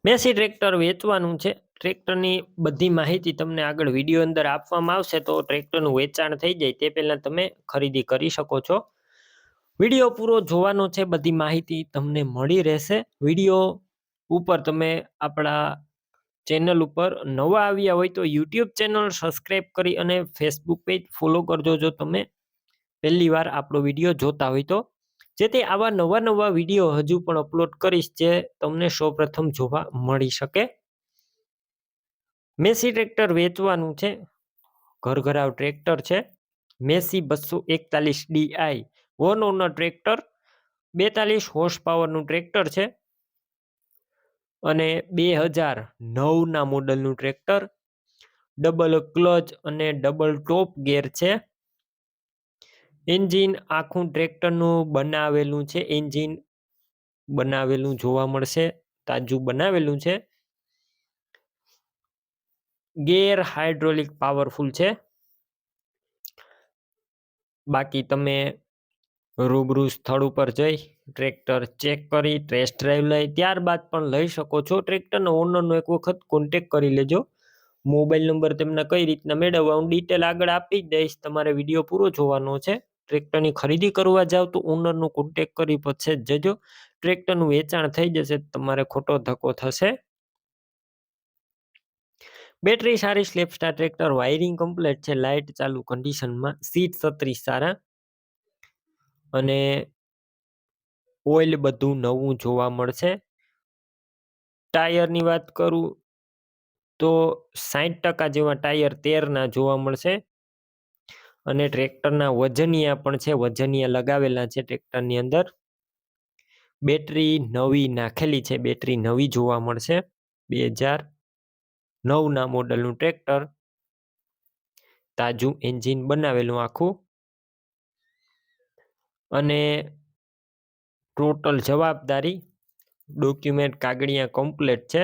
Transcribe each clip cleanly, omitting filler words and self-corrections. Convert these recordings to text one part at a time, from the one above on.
Massey tractor વેચવાનું છે. ટ્રેક્ટરની બધી માહિતી તમને આગળ વિડીયો અંદર આપવામાં આવશે, તો ટ્રેક્ટરનું વેચાણ થઈ જાય તે પહેલાં તમે ખરીદી કરી શકો છો. વિડીયો પૂરો જોવાનો છે, બધી માહિતી તમને મળી રહેશે. વિડીયો ઉપર તમે આપણા ચેનલ ઉપર નવા આવ્યા હોય તો યુટ્યુબ ચેનલ સબસ્ક્રાઈબ કરી અને ફેસબુક પેજ ફોલો કરજો જો તમે પહેલી વાર આપણો વિડીયો જોતા હોય તો, જેથી આવા નવા વિડીયો હજુ પણ અપલોડ કરીશ જે તમને સૌપ્રથમ જોવા મળી શકે. મેસી ટ્રેક્ટર વેચવાનું છે. ઘરઘરાવ ટ્રેક્ટર છે. Massey 241 DI one owner tractor, 42 horse પાવરનું ટ્રેક્ટર છે અને 2009ના મોડલનું ટ્રેક્ટર. ડબલ ક્લચ અને ડબલ ટોપ ગેર છે. એન્જિન આખું ટ્રેક્ટરનું બનાવેલું છે. એન્જિન બનાવેલું જોવા મળશે, તાજું બનાવેલું છે. ગેર હાઇડ્રોલિક પાવરફુલ છે. બાકી તમે રૂબરૂ સ્થળ ઉપર જઈ ટ્રેક્ટર ચેક કરી ટેસ્ટ ડ્રાઈવ લઈ ત્યારબાદ પણ લઈ શકો છો. ટ્રેક્ટરના ઓનરનો એક વખત કોન્ટેક કરી લેજો. મોબાઈલ નંબર તેમના કઈ રીતના મેળવવા હું ડિટેલ આગળ આપી જ દઈશ. તમારે વિડીયો પૂરો જોવાનો છે. ટ્રેક્ટરની ખરીદી કરવા જાવ તો ઓનરનો કોન્ટેક કરી પછી જ જજો. ટ્રેક્ટરનું વેચાણ થઈ જશે, તમારે ખોટો ધક્કો થશે. બેટરી સારી, સ્લેપસ્ટાર ટ્રેક્ટર, વાયરિંગ કમ્પ્લીટ છે, લાઇટ ચાલુ કન્ડિશનમાં, સીટ 36 સારા અને ઓઇલ બધું નવું જોવા મળશે. ટાયરની વાત કરું તો 60% જેવા ટાયર 13ના જોવા મળશે અને ટ્રેક્ટરના વજનિયા પણ છે, વજનિયા લગાવેલા છે ટ્રેક્ટરની અંદર. બેટરી નવી નાખેલી છે, બેટરી નવી જોવા મળશે. 2009ના મોડલનું ટ્રેક્ટર, તાજું એન્જિન બનાવેલું આખું અને ટોટલ જવાબદારી ડોક્યુમેન્ટ કાગળિયા કમ્પ્લીટ છે.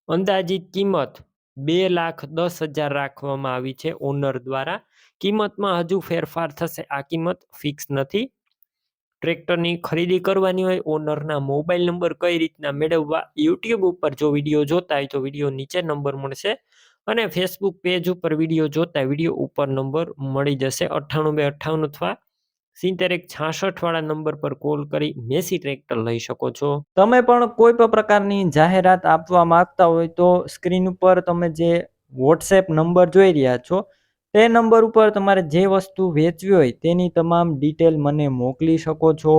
અંદાજિત કિંમત 2,10,000 રાખવામાં આવી છે ઓનર દ્વારા. કિંમતમાં હજુ ફેરફાર થશે, આ કિંમત ફિક્સ નથી. ટ્રેક્ટરની ખરીદી કરવાની હોય, ઓનરના મોબાઈલ નંબર કઈ રીતના મેળવવા, યુટ્યુબ ઉપર જો વિડીયો જોતા હોય તો વિડીયો નીચે નંબર મળશે અને ફેસબુક પેજ ઉપર વિડીયો જોતા વિડીયો ઉપર નંબર મળી જશે. 98 અથવા 7166 વાળા નંબર પર કોલ કરી મેસી ટ્રેક્ટર લઈ શકો છો. તમે પણ કોઈ પણ પ્રકારની જાહેરાત આપવા માંગતા હોય તો સ્ક્રીન ઉપર તમે જે વોટ્સએપ નંબર જોઈ રહ્યા છો તે નંબર ઉપર તમારે જે વસ્તુ વેચવી હોય તેની તમામ ડિટેલ મને મોકલી શકો છો.